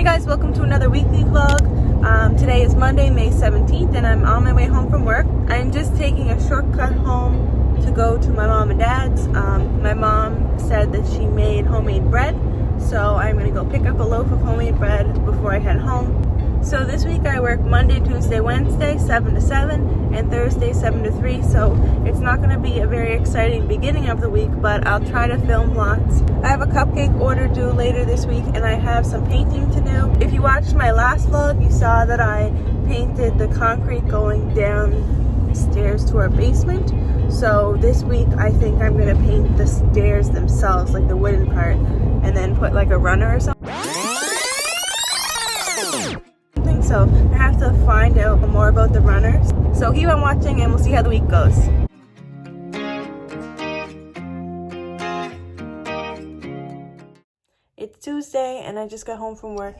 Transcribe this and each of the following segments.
guys, welcome to another weekly vlog. Today is Monday, May 17th, and I'm on my way home from work. I'm just taking a shortcut home to go to my mom and dad's. My mom said that she made homemade bread, so I'm gonna go pick up a loaf of homemade bread before I head home. So this week I work Monday, Tuesday, Wednesday, 7 to 7, and Thursday, 7 to 3. So it's not going to be a very exciting beginning of the week, but I'll try to film lots. I have a cupcake order due later this week, and I have some painting to do. If you watched my last vlog, you saw that I painted the concrete going down stairs to our basement. So this week I think I'm going to paint the stairs themselves, like the wooden part, and then put like a runner or something. So I have to find out more about the runners. So keep on watching and we'll see how the week goes. It's Tuesday and I just got home from work.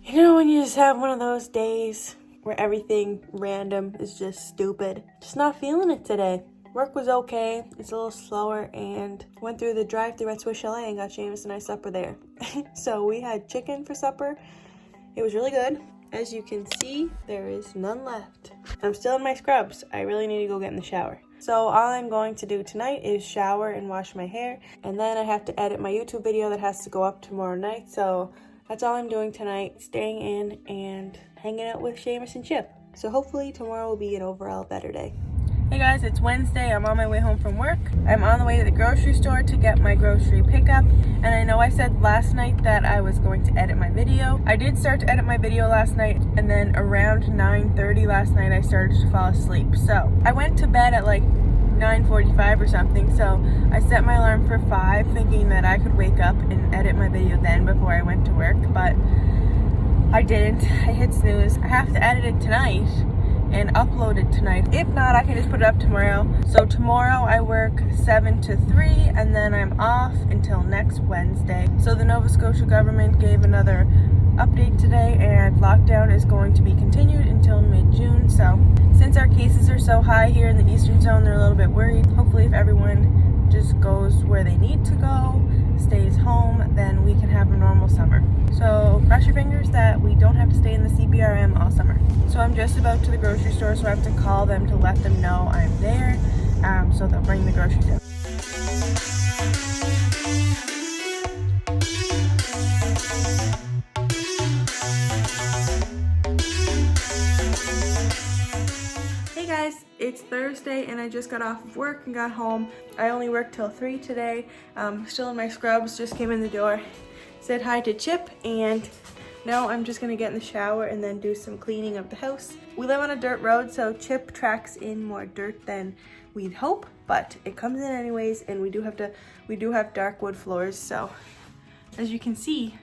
You know when you just have one of those days where everything random is just stupid? Just not feeling it today. Work was okay, it's a little slower, and went through the drive-thru at Swiss Chalet and got Seamus and I supper there. So we had chicken for supper. It was really good. As you can see, there is none left. I'm still in my scrubs. I really need to go get in the shower. So all I'm going to do tonight is shower and wash my hair. And then I have to edit my YouTube video that has to go up tomorrow night. So that's all I'm doing tonight. Staying in and hanging out with Seamus and Chip. So hopefully tomorrow will be an overall better day. Hey guys, it's Wednesday. I'm on my way home from work. I'm on the way to the grocery store to get my grocery pickup. And I know I said last night that I was going to edit my video. I did start to edit my video last night, and then around 9:30 last night I started to fall asleep. So I went to bed at like 9:45 or something. So I set my alarm for 5, thinking that I could wake up and edit my video then before I went to work, but I didn't. I hit snooze. I have to edit it tonight and upload it tonight. If not, I can just put it up tomorrow. So tomorrow I work 7 to 3 and then I'm off until next Wednesday. So the Nova Scotia government gave another update today and lockdown is going to be continued until mid-June. So since our cases are so high here in the eastern zone, they're a little bit worried. Hopefully if everyone just goes where they need to go, stays home, then we can have a normal summer. So cross your fingers that we don't have to stay in the CBRM all summer. So I'm just about to the grocery store, so I have to call them to let them know I'm there, so they'll bring the groceries in. Hey guys, it's Thursday and I just got off of work and got home. I only worked till 3 today. Still in my scrubs, just came in the door, said hi to Chip, and now I'm just gonna get in the shower and then do some cleaning of the house. We live on a dirt road, so Chip tracks in more dirt than we'd hope, but it comes in anyways, and we do have dark wood floors, so as you can see,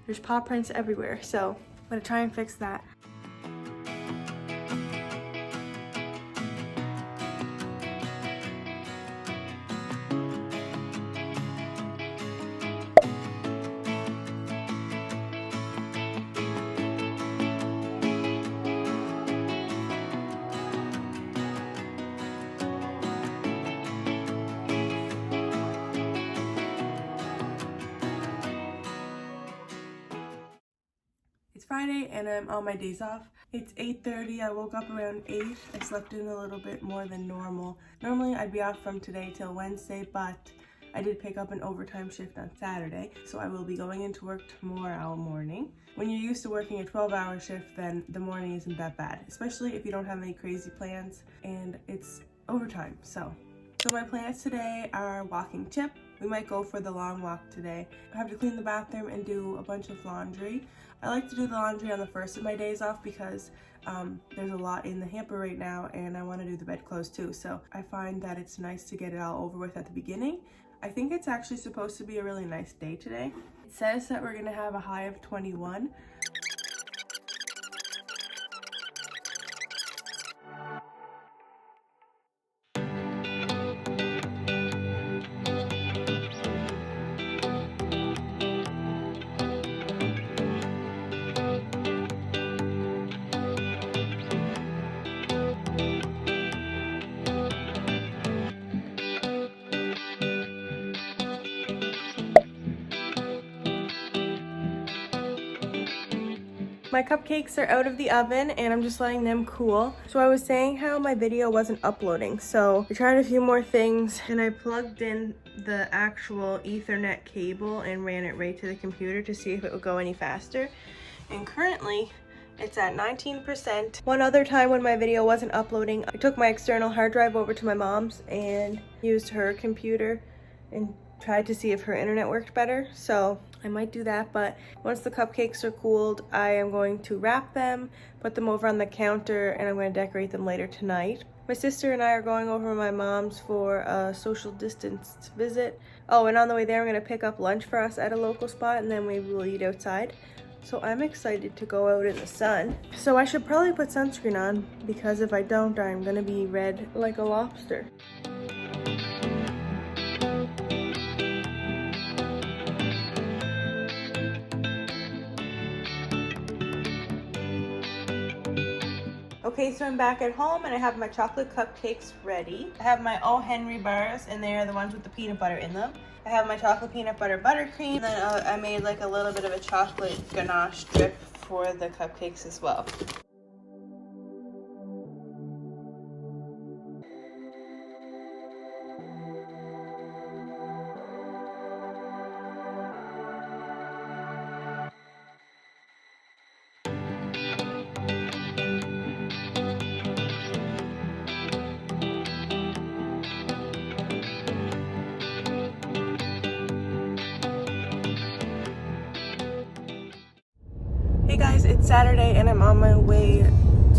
there's paw prints everywhere, so I'm gonna try and fix that. It's Friday and I'm on my days off. It's 8:30. I woke up around 8. I slept in a little bit more than normal. Normally I'd be off from today till Wednesday, but I did pick up an overtime shift on Saturday, so I will be going into work tomorrow morning. When you're used to working a 12-hour shift, then the morning isn't that bad, especially if you don't have any crazy plans and it's overtime. So my plans today are walking Chip. We might go for the long walk today. I have to clean the bathroom and do a bunch of laundry. I like to do the laundry on the first of my days off because there's a lot in the hamper right now and I want to do the bedclothes too. So I find that it's nice to get it all over with at the beginning. I think it's actually supposed to be a really nice day today. It says that we're going to have a high of 21. My cupcakes are out of the oven and I'm just letting them cool. So I was saying how my video wasn't uploading. So I tried a few more things and I plugged in the actual Ethernet cable and ran it right to the computer to see if it would go any faster. And currently it's at 19%. One other time when my video wasn't uploading, I took my external hard drive over to my mom's and used her computer and tried to see if her internet worked better. So I might do that, but once the cupcakes are cooled, I am going to wrap them, put them over on the counter, and I'm going to decorate them later tonight. My sister and I are going over to my mom's for a social distance visit. Oh, and on the way there, I'm going to pick up lunch for us at a local spot, and then maybe we'll eat outside. So I'm excited to go out in the sun. So I should probably put sunscreen on, because if I don't, I'm going to be red like a lobster. Okay, so I'm back at home and I have my chocolate cupcakes ready. I have my O. Henry bars and they are the ones with the peanut butter in them. I have my chocolate peanut butter buttercream, and then I made like a little bit of a chocolate ganache drip for the cupcakes as well. Hey guys, it's Saturday and I'm on my way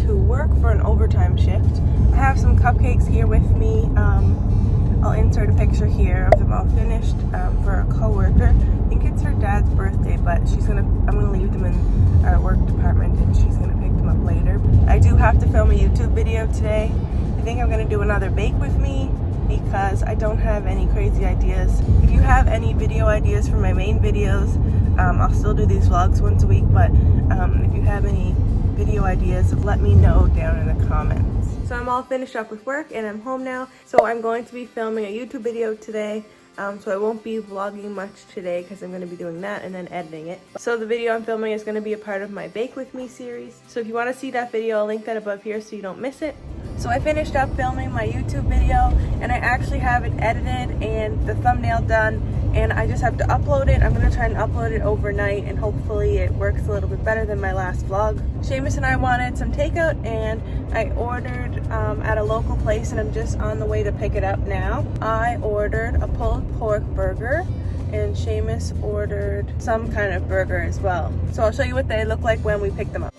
to work for an overtime shift. I have some cupcakes here with me. I'll insert a picture here of them all finished for a coworker. I think it's her dad's birthday, but I'm gonna leave them in our work department and she's gonna pick them up later. I do have to film a YouTube video today. I think I'm gonna do another bake with me because I don't have any crazy ideas. If you have any video ideas for my main videos, I'll still do these vlogs once a week, but if you have any video ideas, let me know down in the comments. So I'm all finished up with work and I'm home now. So I'm going to be filming a YouTube video today. So I won't be vlogging much today because I'm going to be doing that and then editing it. So the video I'm filming is going to be a part of my Bake With Me series. So if you want to see that video, I'll link that above here so you don't miss it. So I finished up filming my YouTube video and I actually have it edited and the thumbnail done, and I just have to upload it. I'm going to try and upload it overnight and hopefully it works a little bit better than my last vlog. Seamus and I wanted some takeout and I ordered at a local place and I'm just on the way to pick it up now. I ordered a pulled pork burger and Seamus ordered some kind of burger as well. So I'll show you what they look like when we pick them up.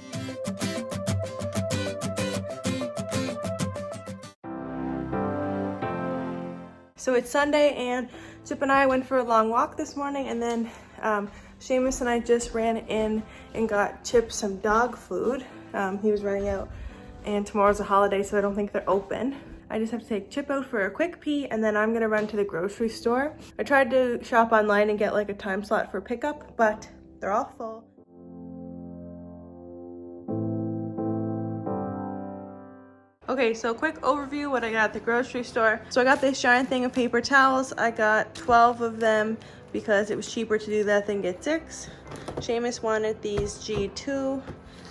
So it's Sunday and Chip and I went for a long walk this morning, and then Seamus and I just ran in and got Chip some dog food. He was running out and tomorrow's a holiday, so I don't think they're open. I just have to take Chip out for a quick pee and then I'm gonna run to the grocery store. I tried to shop online and get like a time slot for pickup, but they're all full. Okay, so quick overview what I got at the grocery store. So I got this giant thing of paper towels. I got 12 of them because it was cheaper to do that than get 6. Seamus wanted these G2.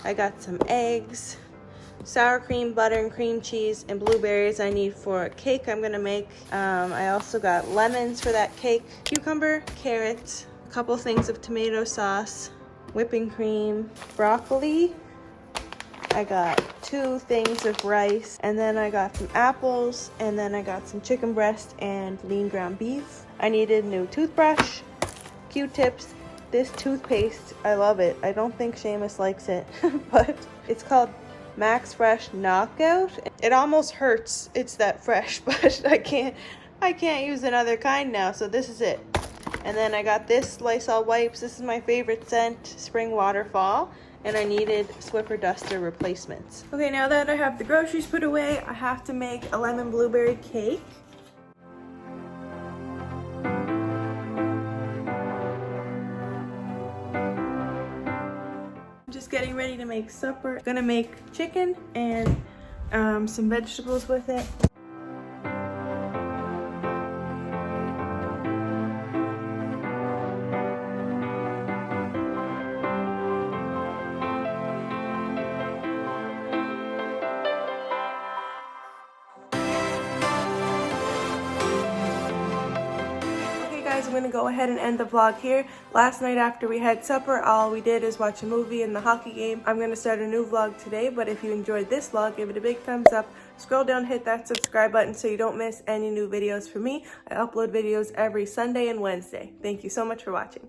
I got some eggs, sour cream, butter, and cream cheese, and blueberries I need for a cake I'm gonna make. I also got lemons for that cake, cucumber, carrots, a couple things of tomato sauce, whipping cream, broccoli. I got 2 things of rice, and then I got some apples, and then I got some chicken breast and lean ground beef. I needed a new toothbrush, Q-tips, this toothpaste, I love it. I don't think Seamus likes it, but it's called Max Fresh Knockout. It almost hurts, it's that fresh, but I can't use another kind now, so this is it. And then I got this Lysol wipes. This is my favorite scent, Spring Waterfall. And I needed Swiffer Duster replacements. Okay, now that I have the groceries put away, I have to make a lemon blueberry cake. I'm just getting ready to make supper. I'm gonna make chicken and some vegetables with it. going to go ahead and end the vlog here. Last night after we had supper, all we did is watch a movie and the hockey game. I'm going to start a new vlog today, but if you enjoyed this vlog, give it a big thumbs up. Scroll down, hit that subscribe button so you don't miss any new videos from me. I upload videos every Sunday and Wednesday. Thank you so much for watching.